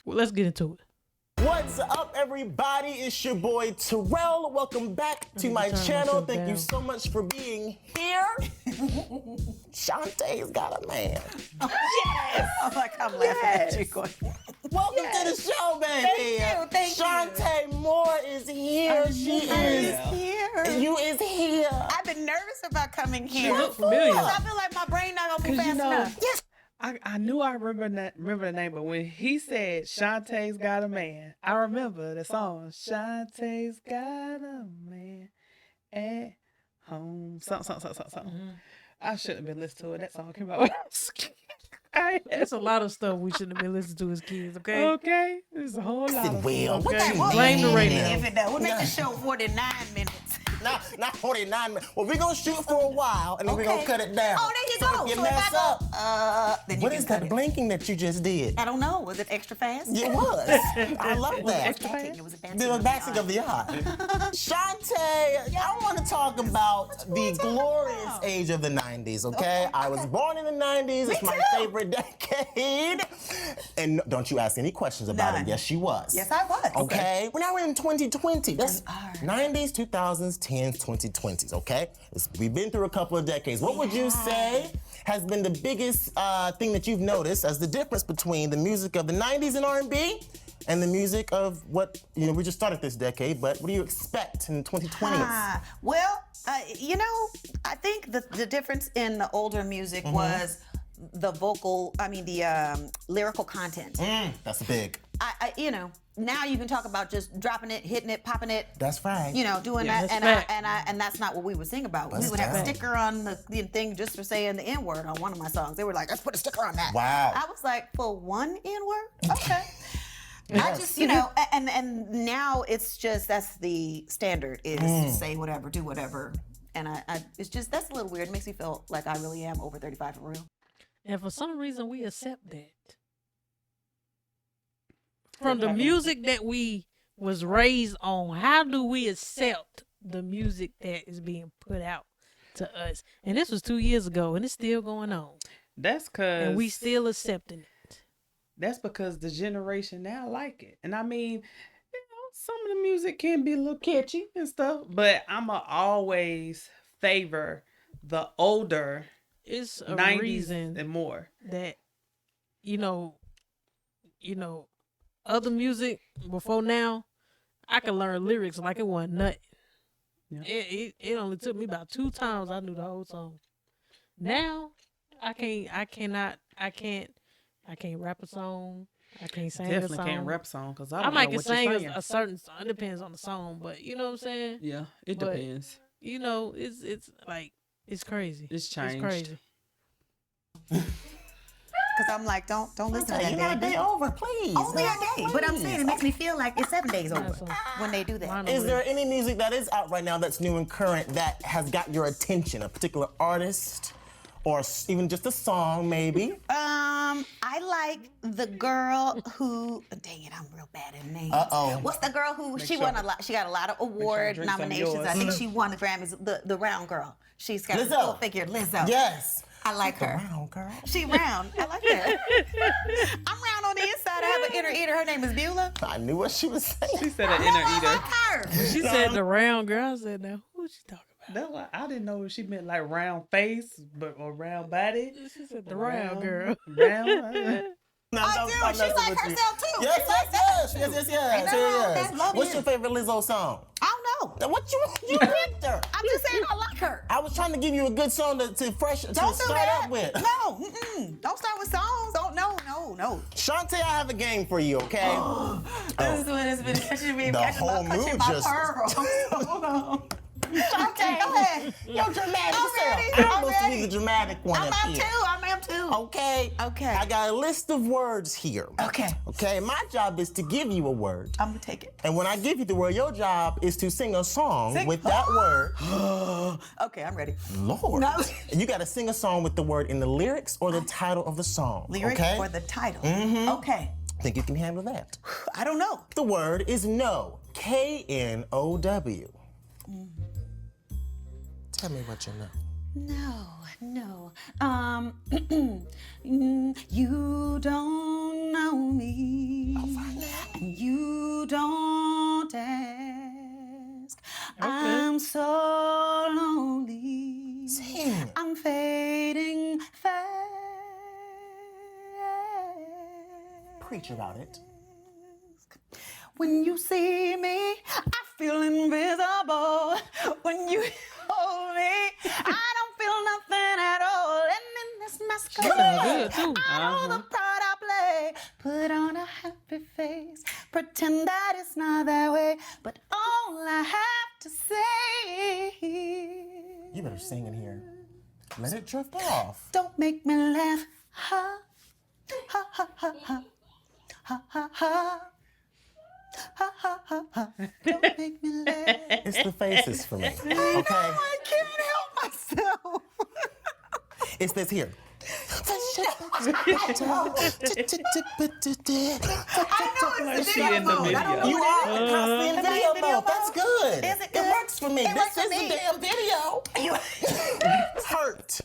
Well, let's get into it. What's up, everybody? It's your boy Terrell. Welcome back to my channel. Thank you so much for being here. Shantae's got a man. Yes! I'm like, I'm laughing at you going. Welcome to the show, baby. Thank you. Shantae Moore is here. She is here. You is here. I've been nervous about coming here. She look familiar. I feel like my brain not gonna move fast enough. Yes. I knew I remember the name, but when he said Shantae's got a man, I remember the song Shantae's got a man at home. Something. Mm-hmm. I shouldn't have been listening to it. That song came out when I was a kid. There's a lot of stuff we shouldn't have been listening to as kids, okay? Okay, there's a whole lot of Will, stuff. what Okay. you Blame the radio. If it does, we'll make the show 49 minutes. Not 49 minutes. Well, we're going to shoot for a while, and then we're going to cut it down. Oh, there you So go. if you So mess if I go, up, then you what can is cut that it. blinking that you just did? I don't know. Was it extra fast? It was. I love that. It was a dancing The of the dancing of the eye. Shantae, I want to talk about the glorious age of the 90s, okay? I was born in the 90s. It's my favorite decade. And don't you ask any questions about None. it. Yes, she was. Yes, I was. Okay? Well, now we're in 2020. That's We are. 90s, 2000s, 10s, 2020s, okay? We've been through a couple of decades. What would you say has been the biggest thing that you've noticed as the difference between the music of the 90s and R&B and the music of what, we just started this decade, but what do you expect in 2020s? Well, I think the difference in the older music was the lyrical content. That's big. Now you can talk about just dropping it, hitting it, popping it. That's right. Doing Yeah, that, that's and that's not what we would sing about. Bust We would have a down. sticker on the thing just for saying the N word on one of my songs. They were like, "Let's put a sticker on that." Wow. I was like, "For one N word, okay." I just, and now it's just that's the standard is to say whatever, do whatever, and it's just that's a little weird. It makes me feel like I really am over 35 for real. And for some reason, we accept that. From the music that we was raised on, how do we accept the music that is being put out to us? And this was 2 years ago, and it's still going on. That's because And we still accepting it. That's because the generation now like it. And I mean, some of the music can be a little catchy and stuff, but I'ma always favor the older It's a 90s reason and more. that, other music before now, I could learn lyrics like it wasn't nothing. Yeah. It only took me about 2 times I knew the whole song. Now, I can't rap a song. I can't sing a Definitely song. can't rap song because I I don't might know can what sing you're saying. a certain song. It depends on the song, but you know what I'm saying? Yeah, it But- depends. It's like it's crazy. It's changed. It's crazy. Because I'm like, don't listen to You're that. not a baby. day over, please. Only a day, but I'm saying it makes me feel like it's 7 days over That's a- when they do that. Mine Is don't there any music that is out right now that's new and current that has got your attention? A particular artist or even just a song, maybe? I like the girl who. Dang it, I'm real bad at names. Uh-oh. What's the girl who she sure- won a lot? She got a lot of award drink some of nominations. I yours. think she won the Grammys. The round girl. She's got a Lizzo. full figure. Lizzo. Yes. I like her. Round girl. She round. I like that. I'm round on the inside. I have an inner eater. Her name is Beulah. I knew what she was saying. She said an I inner like eater. her. She said the round girl. I said, now who she talking about? That's why I didn't know if she meant like round face, or round body. She said the round girl. Round. No, I do. I'm She messing like with you. herself too. Yes, She like yes, that yes, too. yes, Ain't yes, nothing wrong with yes. that. Love What's you. your favorite Lizzo song? I don't know. What you picked her? I'm just saying I like her. I was trying to give you a good song to Don't do start that. up with. No, don't start with songs. Don't, no. Shantae, I have a game for you, okay? This is what it's been catching me. The catching whole my, mood my just- pearls. Hold on. Shantae, go ahead. Yo, dramatic I'm self. ready, I'm I'm supposed to be ready. the dramatic one I'm up up here. too. Okay. Okay. I got a list of words here. Okay. Okay, my job is to give you a word. I'm gonna take it. And when I give you the word, your job is to sing a song Sing. with that word. Okay, I'm ready. Lord. No. And you got to sing a song with the word in the lyrics or the title of the song. Lyric okay? or the title. Okay. Think you can handle that? I don't know. The word is know. K-N-O-W. Tell me what you know. No. You don't know me. fading face. Preach about it. When you see me, I feel invisible. When you hold me, I don't feel nothing at all. And in this masquerade, sound good, too. I know the part I play. Put on a happy face, pretend that it's not that way. But all I have to say, You better sing in here. Let it drift off. don't make me laugh. Ha, ha, ha, ha, ha, ha, ha, ha. Ha ha ha ha! Don't make me laugh. It's the faces for me. Okay? I can't help myself. It's this here. I know it's the She video in the mode. I don't know video. You what are it is. constantly in video mode. That's good. Is it It good? works for me. It works This for is me. the damn video. Hurt.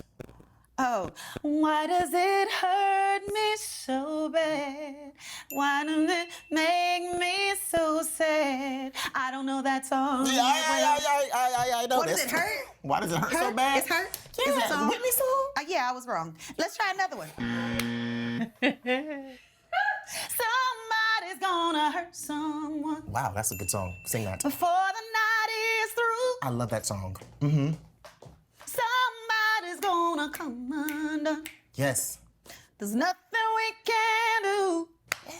Oh, why does it hurt me so bad? Why does it make me so sad? I don't know that song. I know What this. does it hurt? Why does it hurt so Hurt? bad? It's hurt? Yeah, Is it song? Whitney song. Yeah, I was wrong. Let's try another one. Somebody's gonna hurt someone Wow, that's a good song. Sing that. before the night is through. I love that song. Mm-hmm. Somebody's gonna come undone. Yes. There's nothing we can do.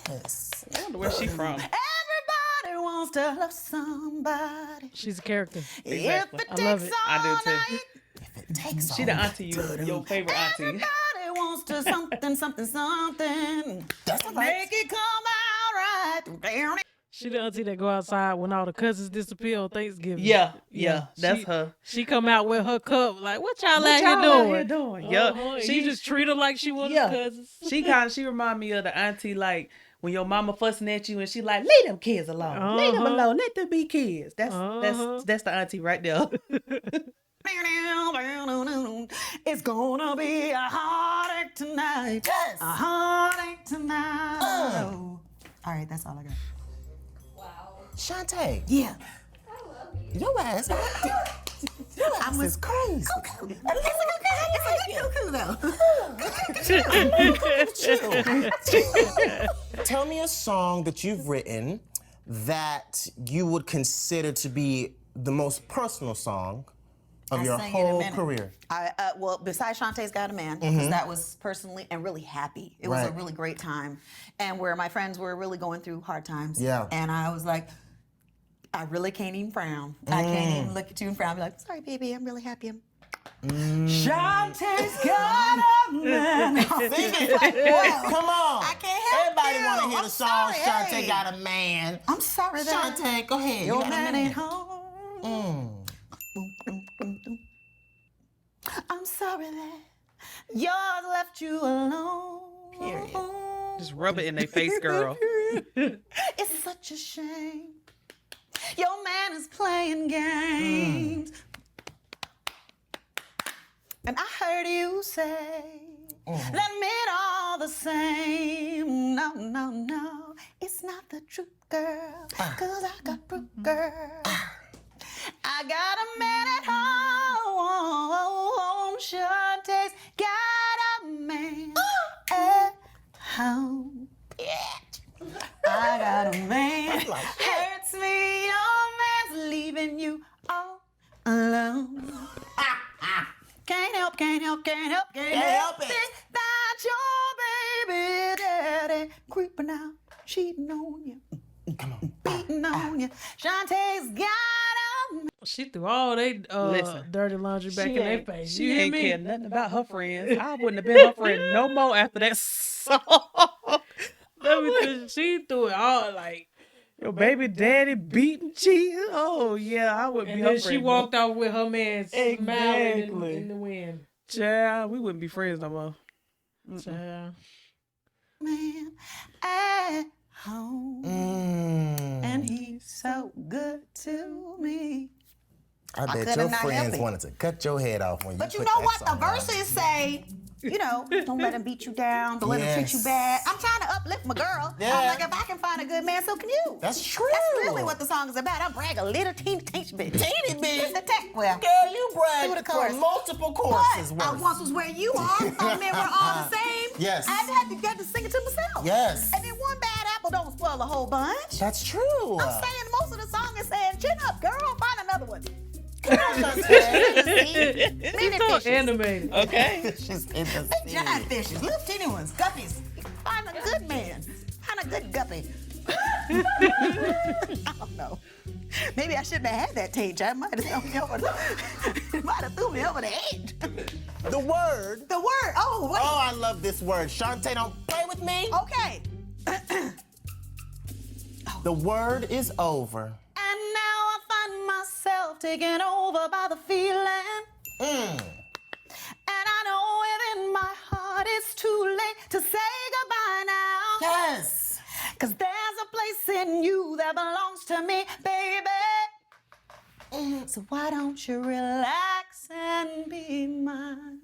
Yes. I wonder where she from. Everybody wants to love somebody. She's a character. Exactly. If it I takes love it. all I do too. night, If it takes She the auntie, your favorite auntie. everybody wants to something. That's all right. Make it come out right. She the auntie that go outside when all the cousins disappear on Thanksgiving. Yeah, that's she, her. She come out with her cup like, what y'all What out y'all here out doing? here doing? Yeah. Uh-huh. She She just treat her like she one Yeah. of the cousins. She remind me of the auntie like when your mama fussing at you and she like, leave them kids alone. Leave them Uh-huh. alone. Let them be kids. That's Uh-huh. that's the auntie right there. It's gonna be a heartache tonight. Yes. A heartache tonight. All right, that's all I got. Shantae, Yeah. your ass. Your ass is crazy. Tell me a song that you've written that you would consider to be the most personal song of your sang it in a whole minute. career. Well, besides Shantae's Got a Man, because that was personally and really happy. It was a Right. really great time. And where my friends were really going through hard times. Yeah. And I was like, I really can't even frown. I can't even look at you and frown. Be like, sorry, baby, I'm really happy. Shantae's got a man. Sing it. Come on. I can't help Everybody you. want to hear I'm the song sorry, Shantae hey. Got a Man. I'm sorry that Shantae, go ahead. your You got a man ain't home. Mm. Boom, boom, boom, boom. I'm sorry that yours left you alone. Period. Just rub it in their face, girl. It's such a shame. Your man is playing games. And I heard you say, let me all the same. No, no, no, it's not the truth, girl. Cause I got proof, girl. I got a man at home. Shantae's got a man at home. I got a man. Hurts me, your man's leaving you all alone. Can't help it. That your baby daddy creeping out, cheating on you, Come on. beating on you. Shantae's got a man. She threw all they Listen, dirty laundry back in their face. She You hear ain't me? care nothing about her friends. I wouldn't have been her friend no more after that song. Let me tell you, she threw it all like, Your baby daddy beating, cheating. Oh yeah, I would be and her then friend. she walked off with her man smiling Exactly. in the wind. Child, we wouldn't be friends no more. Child. Man at home. And he's so good to me. I bet coulda your not helped friends it. wanted to cut your head off when you But you put know that what? The song on. verses say, don't let him beat you down. Don't let him treat you bad. I'm trying to uplift my girl. Yeah. I'm like, if I can find a good man, so can you. That's true. That's really what the song is about. I brag a little teeny bit. Teeny bit? Just a tack. Well, Girl, you through brag the for chorus. multiple choruses But I worth. once was where you are. Thought men were all the same. Yes. I had to get to sing it to myself. Yes. And then one bad apple don't spoil a whole bunch. That's true. I'm saying most of the song is saying, chin up, girl, find another one. Come on, Shantae. Many So fishes. animated. Okay. She's in the Big giant fishes, little teeny ones, guppies. Find a good man. Find a good guppy. I don't know. Maybe I shouldn't have had that taint. I might have thrown me over the edge. The word. The word. Oh, wait. Oh, I love this word. Shantae, don't play with me. Okay. The word is over. And now I find myself taken over by the feeling. Mm. And I know within my heart it's too late to say goodbye now. Yes. 'Cause there's a place in you that belongs to me, baby. So why don't you relax and be mine?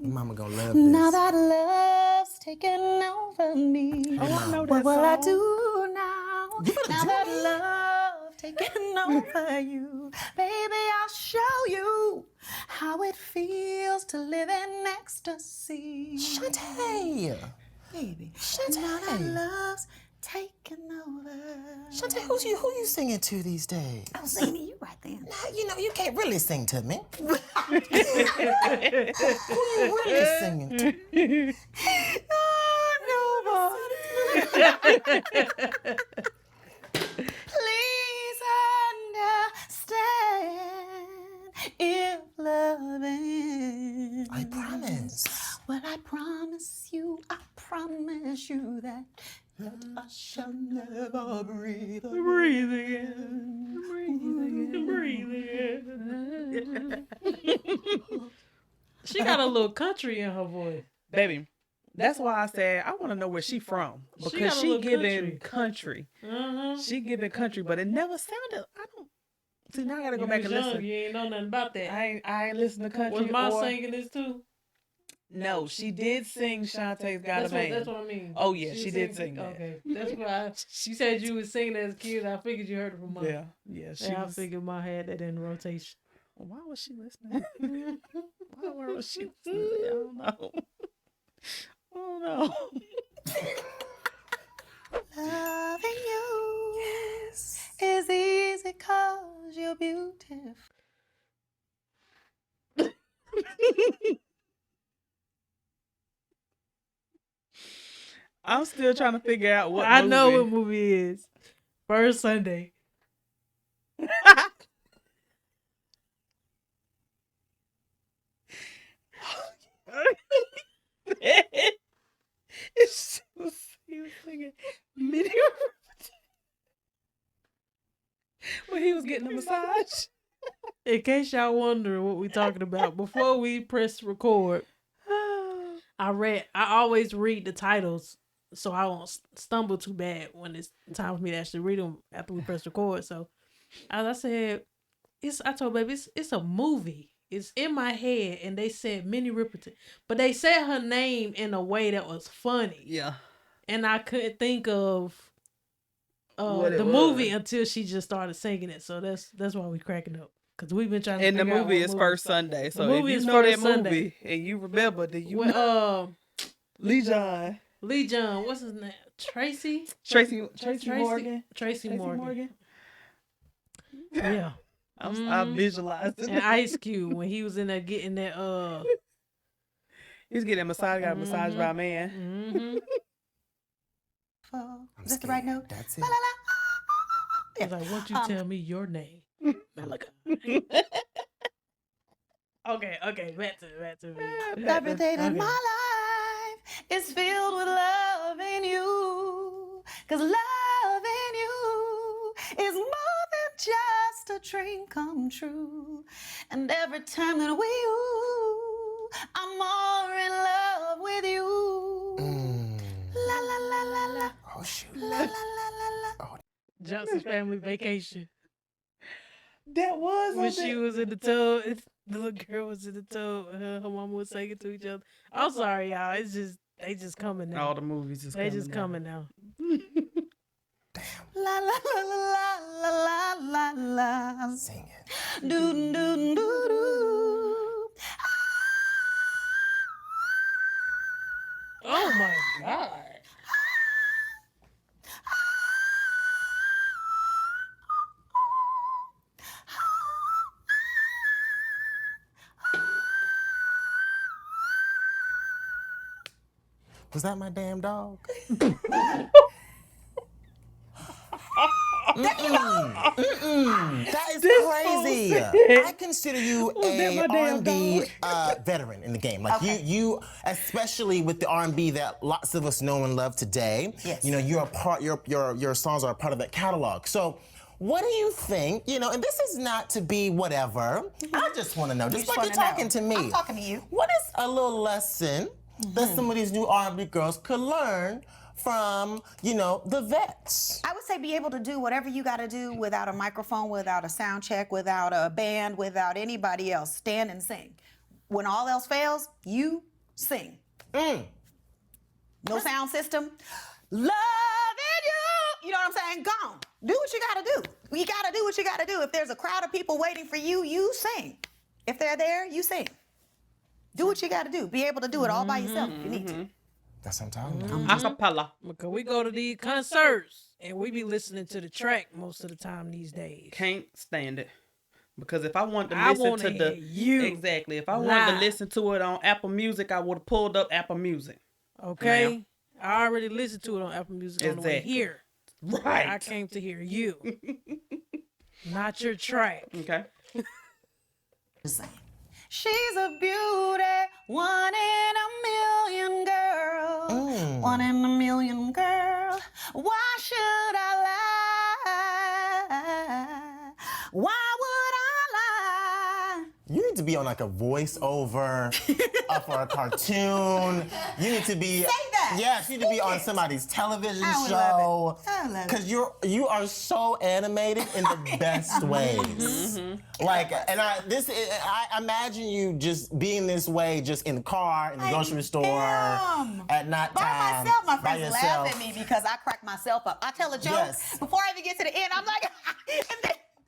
Mama gonna love this. Now that love's taken over me, Oh, I know what that will I song. do now? better Now do that it. love taken over you, baby, I'll show you how it feels to live in ecstasy. Shantae. Baby, Shantae. now that love's taken over. Shantae, who you singing to these days? I'm singing to you right then. Now, you can't really sing to me. Who you really singing to? Please understand if loving. I promise. Well, I promise you that I shall never breathe again. Breathe again. Breathe again. She got a little country in her voice. Baby, that's why I said I want to know where she from. She Because got a she little giving country. Uh-huh. She giving country, but it never sounded, I don't, see, now I gotta go back and listen. You ain't know nothing about that. I ain't listen to country. Was Ma or- singing this too? No, she did sing Shantae's Got a Man. That's what I mean. Oh, yeah, she was did singing- sing that. Okay, that's why she said you was singing as a kid. I figured you heard it from Ma. Yeah, she Yeah, I was, figured Ma had that in rotation. why was she listening? Why was she listening? I don't know. I don't know. Loving you is easy 'cause you're beautiful. I'm still trying to figure out what I know movie. what movie it is. First Sunday. He was singing Minnie Riperton when he was getting a massage. In case y'all wondering what we talking about, before we press record, I always read the titles so I won't stumble too bad when it's time for me to actually read them after we press record. So, as I said, I told baby, it's a movie. It's in my head, and they said Minnie Riperton, but they said her name in a way that was funny, Yeah. and I couldn't think of What it the was. movie until she just started singing it. So that's why we cracking up, because we've been trying to. And the figure out movie what is First Sunday. So movie if is you know that First Sunday. movie and you remember, then you When, know. Lee John. Lee John, what's his name? Tracy Tracy Morgan. Morgan. Tracy Morgan. Yeah. I visualized it. And Ice Cube when he was in there getting that He's getting a massage, got a massage by a man. mm-hmm. Is that the right note? That's it. La, la, la. He's like, won't you tell me your name? Malachi. Okay, back to it. Everything in Okay. my life is filled with love in you. 'Cause love in you is more than just a dream come true. And every time that we ooh, I'm more in love with you. La la la la la. Oh shoot. La la la la la. Johnson's Family Vacation. That was when she was in the tub. The little girl was in the tub. Her mama was singing to each other. I'm sorry, y'all. It's just they just coming now. All the movies is They coming just down. coming now. La la la la la la la la. Sing it. Doo doo doo doo. Oh my God. Was that my damn dog? That is crazy. I consider you a that my damn R&B veteran in the game. Like you, especially with the R&B that lots of us know and love today. Yes. You know, you're a part. Your songs are a part of that catalog. So, what do you think? You know, and this is not to be whatever. I just want to know, just like you're talking to me. I'm talking to you. What is a little lesson that some of these new R&B girls could learn from, you know, the vets? I would say be able to do whatever you got to do without a microphone, without a sound check, without a band, without anybody else. Stand and sing. When all else fails, you sing. No sound system. Loving you. You know what I'm saying? Gone. Do what you got to do. You got to do what you got to do. If there's a crowd of people waiting for you, you sing. If they're there, you sing. Do what you got to do. Be able to do it all by yourself if you need to. That's what I'm talking about. Acapella. Because we go to these concerts and we be listening to the track most of the time these days. Can't stand it. Because if I wanted to I listen wanna to the hear you exactly, if I wanted to live. listen to it on Apple Music, I would have pulled up Apple Music. Okay? Ma'am. I already listened to it on Apple Music on the way Exactly. here. Right. I came to hear you. Not your track. Okay. Just saying. She's a beauty, one in a million girl. One in a million girl. Why should I lie? Why would I lie? You need to be on like a voiceover for a cartoon. You need to be. Say that. Yes, you need to be on somebody's television I would show. love it. I love it. Because you are so animated in the best ways. Like, and I imagine you just being this way, just in the car, in the grocery store, am. at night By time, myself, my by friends laugh yourself. at me because I crack myself up. I tell a joke Yes. before I even get to the end. I'm like,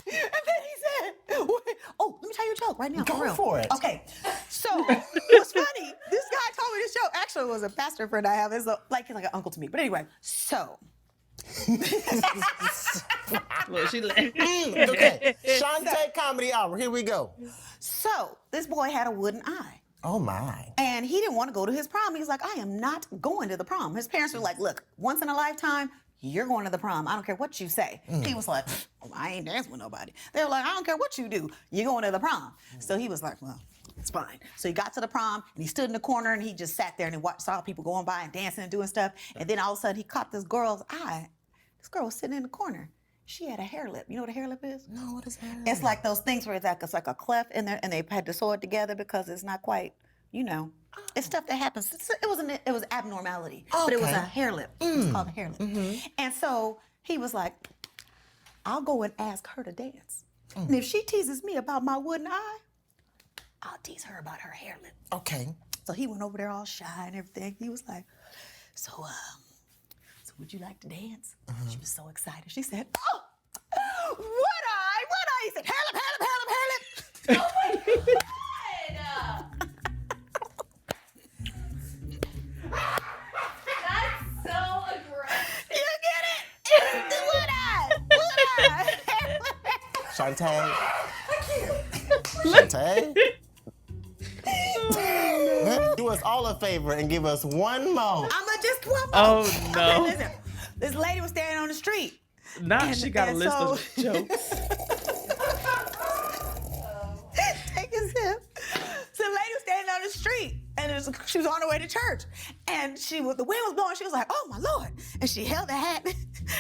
and then he said, "Oh, let me tell you a joke right now." Go for real. for it. Okay, so what's funny? This guy told me this joke. Actually, it was a pastor friend I have. It's he's like an uncle to me. But anyway, so. Look, she Okay, Shantae Comedy Hour. Here we go. So this boy had a wooden eye. Oh my. And he didn't want to go to his prom. He was like, I am not going to the prom. His parents were like, look, once in a lifetime, you're going to the prom. I don't care what you say. He was like, oh, I ain't dancing with nobody. They were like, I don't care what you do. You're going to the prom. So he was like, well, it's fine. So he got to the prom and he stood in the corner and he just sat there and he saw people going by and dancing and doing stuff. And then all of a sudden he caught this girl's eye. This girl was sitting in the corner. She had a hair lip. You know what a hair lip is? No, what is that? It's like those things where it's like a cleft in there, and they had to sew it together because it's not quite, you know. It's stuff that happens. It was abnormality, but it was a Okay. hair lip. It's called a hair lip. And so he was like, I'll go and ask her to dance. And if she teases me about my wooden eye, I'll tease her about her hair lip. Okay. So he went over there all shy and everything. He was like, so would you like to dance? She was so excited. She said, oh, what eye? He said, hair lip, hair lip, hair lip, hair lip. Oh my God. That's so aggressive. You get it? What eye? What eye? Shantae. Shantae. Do us all a favor and give us one more. I'ma just one more. Oh, no. Okay, listen. This lady was standing on the street. Now she got a and list so- of jokes. Take a sip. So the lady was standing on the street, and she was on her way to church, and the wind was blowing. She was like, "Oh my Lord!" And she held the hat.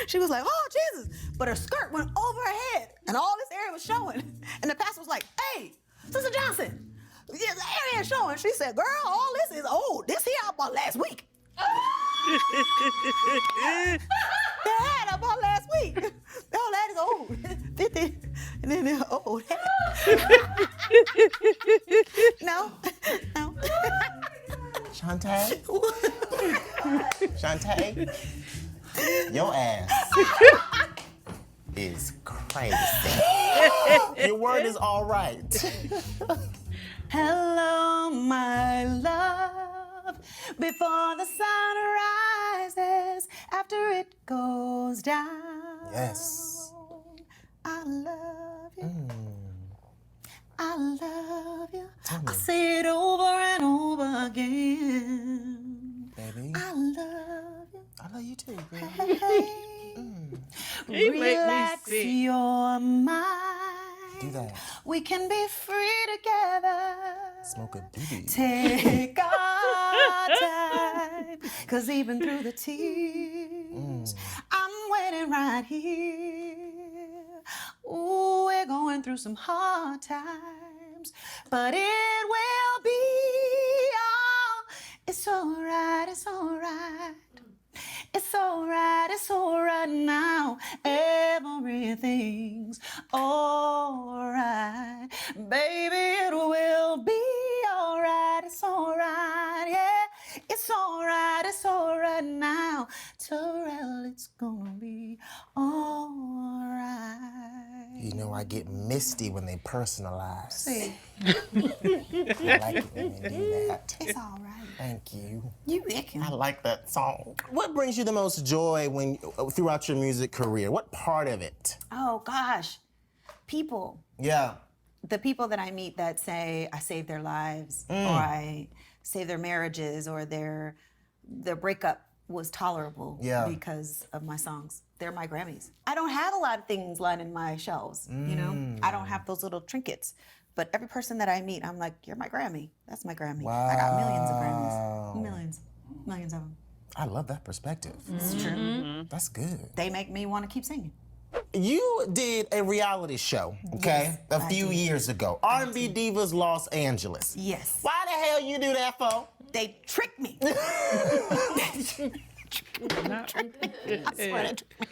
She was like, "Oh Jesus!" But her skirt went over her head, and all this area was showing. And the pastor was like, "Hey, Sister Johnson, the area is showing." She said, "Girl, all this is old. This here I bought last week." The hat I bought last week. All that is old. 50. And then, Shantae, your ass is crazy. Your word is all right. Hello, my love. Before the sun rises, after it goes down. Yes. I love you. I love you. Tell me. I say it over and over again. Baby. I love you. I love you too, baby. He make me Relax sick. your mind. Do that. We can be free together. Smoke a doobie. Take our time. Cause even through the tears, I'm waiting right here. Ooh, we're going through some hard times, but it will be it's alright, it's alright. It's alright now. Everything's alright. Baby, it will be alright. It's alright, yeah. It's alright now. Terrell, it's gonna be alright. You know, I get misty when they personalize. See, I like it when they do that. it's alright. Thank you. You reckon? I like that song. What brings you the most joy throughout your music career? What part of it? Oh gosh, people. Yeah. The people that I meet that say I saved their lives, or I saved their marriages, or their breakup was tolerable because of my songs. They're my Grammys. I don't have a lot of things lining my shelves, you know? I don't have those little trinkets. But every person that I meet, I'm like, you're my Grammy. That's my Grammy. Wow. I got millions of Grammys. Millions of them. I love that perspective. It's true. That's good. They make me want to keep singing. You did a reality show, okay, Yes, a I few did. years ago. R&B Divas Los Angeles. Yes. Why the hell you do that for? They tricked me. I swear they tricked me.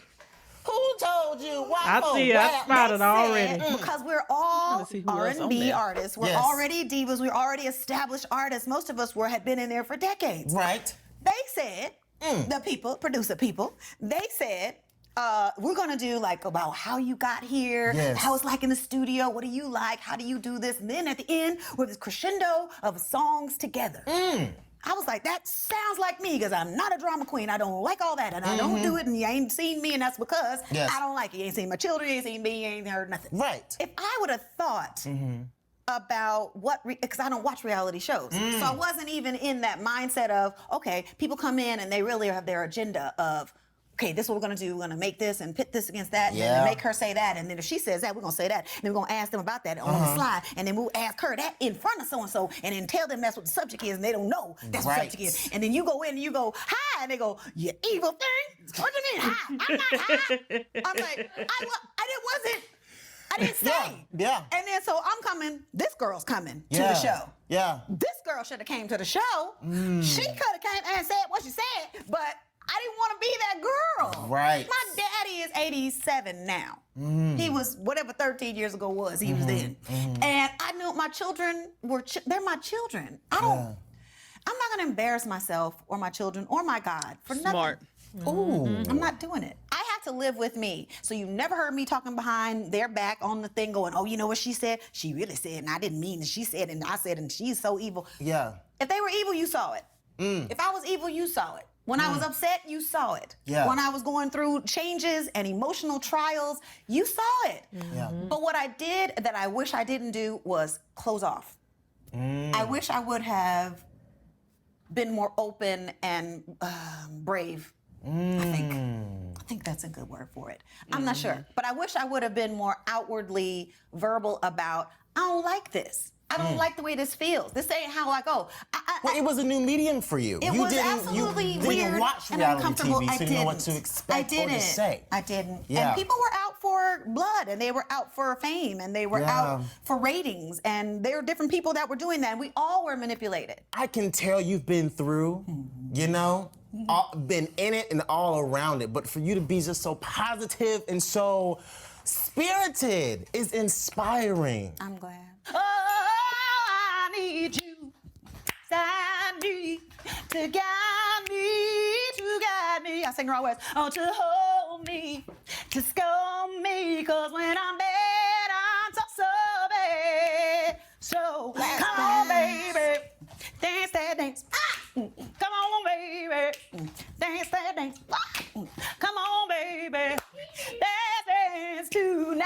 Who told you? Why I for see, I rap? spotted already. Because we're all see who else on R&B there. artists. We're Yes. already divas. We're already established artists. Most of us had been in there for decades. Right. They said, the people, producer people, they said, we're gonna do like about how you got here, Yes. how it's like in the studio, what do you like, how do you do this, and then at the end with this crescendo of songs together. I was like, that sounds like me, because I'm not a drama queen. I don't like all that, and I don't do it, and you ain't seen me, and that's because Yes. I don't like it. You ain't seen my children, you ain't seen me, you ain't heard nothing. Right. If I would have thought about because I don't watch reality shows, so I wasn't even in that mindset of, okay, people come in and they really have their agenda of, okay, this is what we're gonna do. We're gonna make this and pit this against that, and Yeah. then make her say that, and then if she says that, we're gonna say that, and then we're gonna ask them about that on the slide, and then we'll ask her that in front of so and so, and then tell them that's what the subject is, and they don't know that's what the Right. subject is, and then you go in and you go hi, and they go, you evil thing. What do you mean hi? I'm not hi. I'm like, I didn't say. Yeah. And then so I'm coming. This girl's coming to Yeah. the show. Yeah. This girl should have came to the show. She could have came and said what she said, but I didn't want to be that girl. Right. My daddy is 87 now. He was whatever 13 years ago was. He was then, and I knew my children were. They're my children. I don't. I'm not gonna embarrass myself or my children or my God for nothing. Smart. Ooh. I'm not doing it. I have to live with me. So you never heard me talking behind their back on the thing going, oh, you know what she said? She really said, and I didn't mean it. She said, and I said, and she's so evil. Yeah. If they were evil, you saw it. If I was evil, you saw it. When I was upset, you saw it. Yeah. When I was going through changes and emotional trials, you saw it. Yeah. But what I did that I wish I didn't do was close off. I wish I would have been more open and brave. I think that's a good word for it. I'm not sure, but I wish I would have been more outwardly verbal about, I don't like this. I don't like the way this feels. This ain't how I go. Well, it was a new medium for you. It was absolutely you weird didn't watch and reality uncomfortable. TV, so I you didn't know what to expect I or to say. I didn't. Yeah. And people were out for blood, and they were out for fame, and they were out for ratings, and there were different people that were doing that, and we all were manipulated. I can tell you've been through, you know, been in it and all around it. But for you to be just so positive and so spirited is inspiring. I'm glad. Oh, I need you. I need to guide me. I sing the wrong words. Oh, to hold me, to scold me, 'cause when I'm bad, I'm so bad. So come on, baby, dance that dance. Come on, baby, dance that dance. Come on, baby, dance tonight.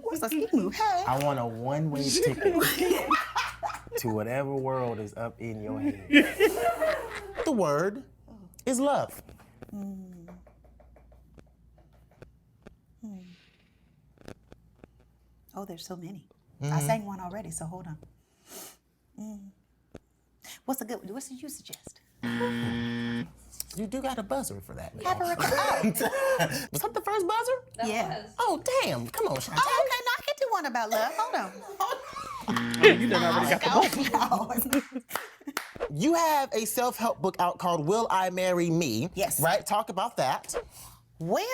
What's a ski move? Hey. I want a one-way ticket to whatever world is up in your head. The word is love. Oh, there's so many. I sang one already, so hold on. What's a good one? What did you suggest? You do got a buzzer for that. Have a record. Was that the first buzzer? Yeah. Oh, damn. Come on, Shantae. Oh, okay, no, I can do one about love. Hold on. You done already got the buzzer. You have a self-help book out called Will I Marry Me? Yes. Right? Talk about that. Well,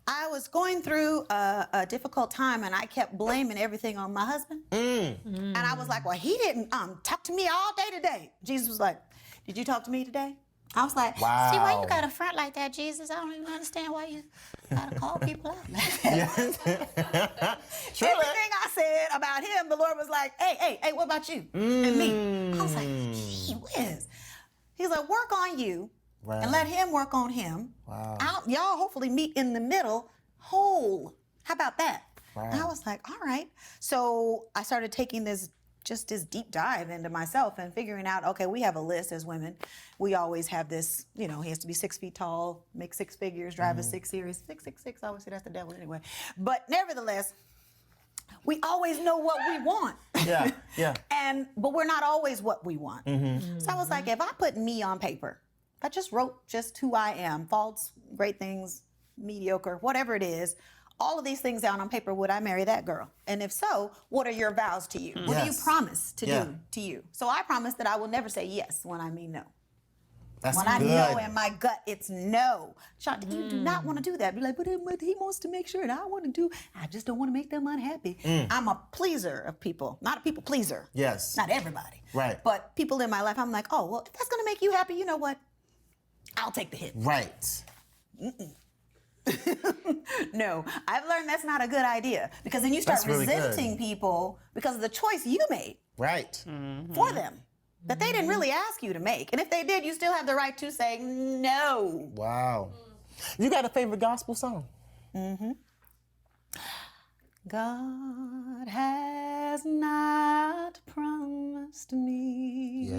I was going through a difficult time, and I kept blaming everything on my husband. And I was like, well, he didn't talk to me all day today. Jesus was like, did you talk to me today? I was like, Wow. see, why you got to front like that, Jesus? I don't even understand why you got to call people out like that. Everything I said about him, the Lord was like, hey, what about you and me? I was like, gee whiz. He's like, work on you. Right. And let him work on him. Wow. Y'all hopefully meet in the middle whole. How about that? Wow. And I was like, all right. So I started taking this deep dive into myself and figuring out, okay, we have a list as women. We always have this, he has to be 6 feet tall, make 6 figures, drive a 6 Series. 666, I always say that's the devil anyway. But nevertheless, we always know what we want. Yeah. But we're not always what we want. So I was like, if I put me on paper, if I just wrote just who I am, faults, great things, mediocre, whatever it is, all of these things down on paper, would I marry that girl? And if so, what are your vows to you? What do you promise to do to you? So I promise that I will never say yes when I mean no. That's when good. I know in my gut it's no. Chanté, you do not want to do that. Be like, but he wants to make sure, and I want to do. I just don't want to make them unhappy. I'm a pleaser of people, not a people pleaser. Yes. Not everybody. Right. But people in my life, I'm like, oh, well, if that's going to make you happy, you know what? I'll take the hit. Right. No, I've learned that's not a good idea, because then you start That's really resenting people because of the choice you made Right. for them that they didn't really ask you to make. And if they did, you still have the right to say no. Wow. You got a favorite gospel song? God has not promised me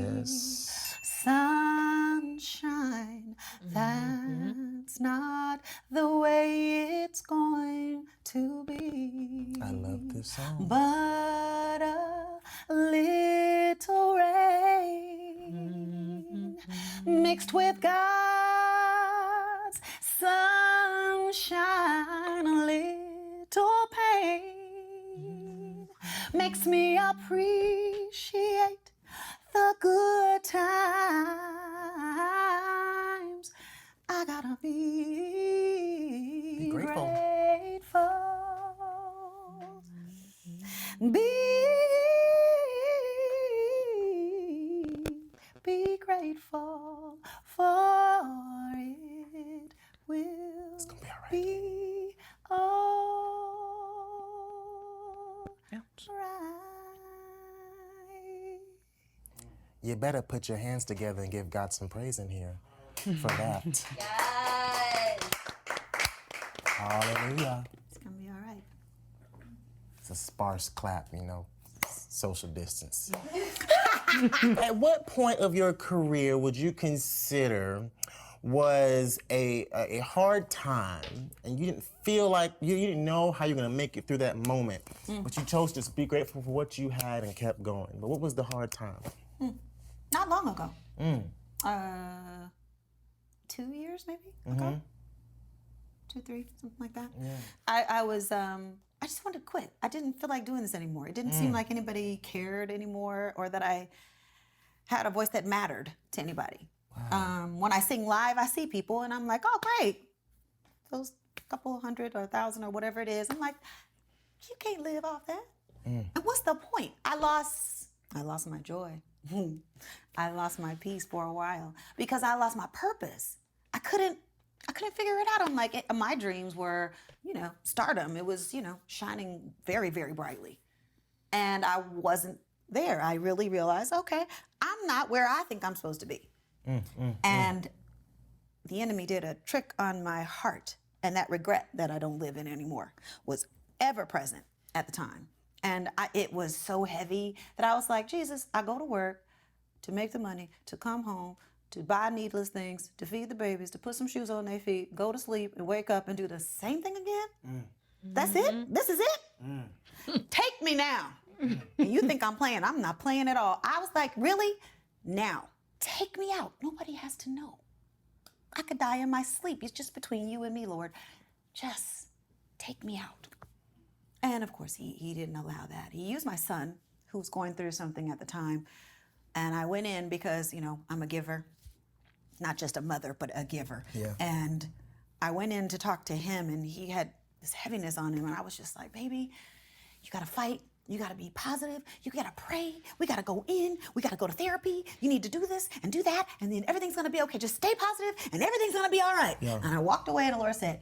sunshine. That's not the way it's going to be. I love this song. But a little rain mixed with God's sunshine, a little pain makes me appreciate the good times. I gotta be grateful. Be grateful, for it will be all right. You better put your hands together and give God some praise in here for that. Yes. Hallelujah. It's gonna be all right. It's a sparse clap, social distance. At what point of your career would you consider was a hard time and you didn't feel like, you didn't know how you're gonna make it through that moment, but you chose to be grateful for what you had and kept going? But what was the hard time? Not long ago. 2 years maybe ago. 2, 3, something like that. Yeah. I was, I just wanted to quit. I didn't feel like doing this anymore. It didn't seem like anybody cared anymore, or that I had a voice that mattered to anybody. When I sing live, I see people and I'm like, oh, great. Those couple hundred or 1,000 or whatever it is. I'm like, you can't live off that. And what's the point? I lost my joy. I lost my peace for a while because I lost my purpose. I couldn't figure it out. I'm like, my dreams were, stardom. It was, shining very, very brightly. And I wasn't there. I really realized, okay, I'm not where I think I'm supposed to be. And the enemy did a trick on my heart. And that regret that I don't live in anymore was ever present at the time. And it was so heavy that I was like, Jesus, I go to work to make the money, to come home, to buy needless things, to feed the babies, to put some shoes on their feet, go to sleep and wake up and do the same thing again? That's it? This is it? Take me now. And you think I'm playing. I'm not playing at all. I was like, really? Now, take me out. Nobody has to know. I could die in my sleep. It's just between you and me, Lord. Just take me out. And of course, he didn't allow that. He used my son, who was going through something at the time. And I went in because, I'm a giver. Not just a mother, but a giver. Yeah. And I went in to talk to him, and he had this heaviness on him. And I was just like, baby, you got to fight. You got to be positive. You got to pray. We got to go in. We got to go to therapy. You need to do this and do that. And then everything's going to be okay. Just stay positive and everything's going to be all right. Yeah. And I walked away and the Lord said,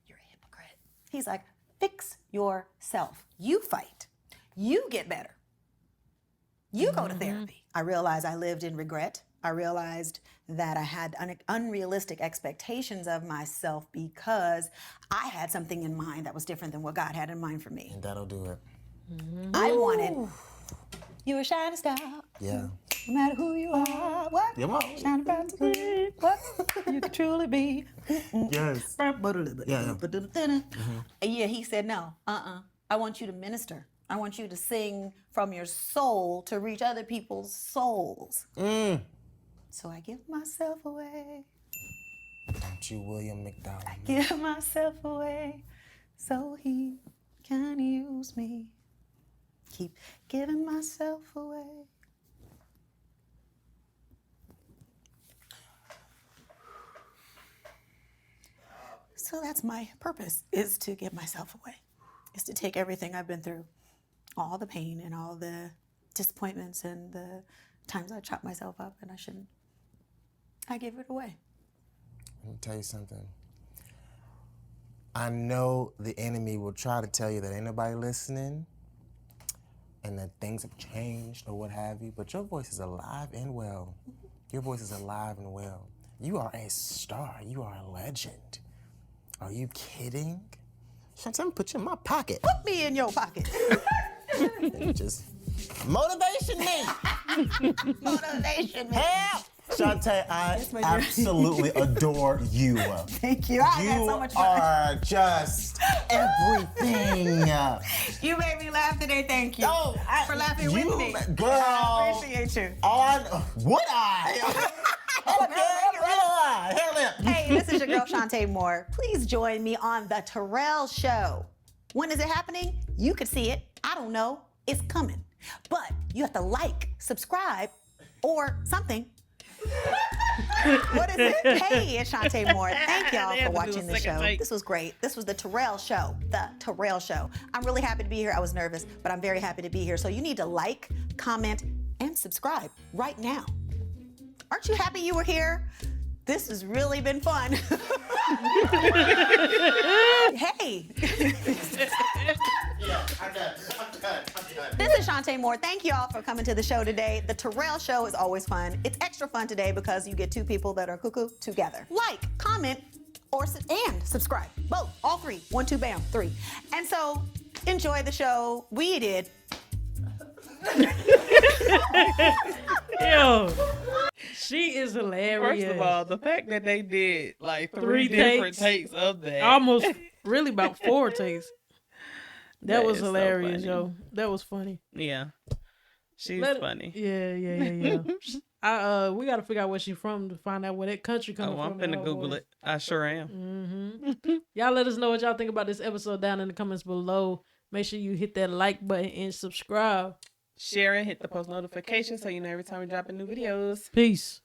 you're a hypocrite. He's like, fix yourself. You fight. You get better. You go to therapy. I realized I lived in regret. I realized that I had unrealistic expectations of myself because I had something in mind that was different than what God had in mind for me. And that'll do it. I wanted, you a shining star. Yeah. No matter who you are, what? Come on. Shining bright to be, what? You can truly be. Yes. Yeah, he said, no, I want you to minister. I want you to sing from your soul to reach other people's souls. So I give myself away. Don't you, William McDowell? I give myself away so he can use me. Keep giving myself away. So that's my purpose, is to give myself away. Is to take everything I've been through, all the pain and all the disappointments and the times I chopped myself up and I shouldn't. I give it away. Let me tell you something. I know the enemy will try to tell you that ain't nobody listening and that things have changed or what have you, but your voice is alive and well. Your voice is alive and well. You are a star. You are a legend. Are you kidding? Shantae, I'm gonna put you in my pocket. Put me in your pocket. Just motivation me. Motivation me. Help! Shantae, I absolutely adore you. Thank you. I had so much fun. You are just everything. You made me laugh today. Thank you for laughing with me. Girl, I appreciate you. Would I? Hey, this is your girl Chanté Moore. Please join me on the Terrell Show. When is it happening? You could see it. I don't know. It's coming. But you have to like, subscribe, or something. What is it? Hey, it's Chanté Moore. Thank y'all for watching the show. This was great. This was the Terrell Show. The Terrell Show. I'm really happy to be here. I was nervous, but I'm very happy to be here. So you need to like, comment, and subscribe right now. Aren't you happy you were here? This has really been fun. Hey. Yeah, I'm done. This is Chanté Moore. Thank you all for coming to the show today. The Terrell Show is always fun. It's extra fun today because you get two people that are cuckoo together. Like, comment, and subscribe. Both, all three. 1, 2, bam, 3. And so, enjoy the show. We did. Yo, she is hilarious. First of all, the fact that they did like three different takes of that. Almost, really about 4 takes. That was is so hilarious, funny. yo. That was funny. Yeah. She's funny. Yeah. We gotta figure out where she's from to find out where that country coming from. I'm finna Google it. I sure am. Y'all let us know what y'all think about this episode down in the comments below. Make sure you hit that like button and subscribe. sharing, hit the post notification so you know every time we drop new videos. Peace.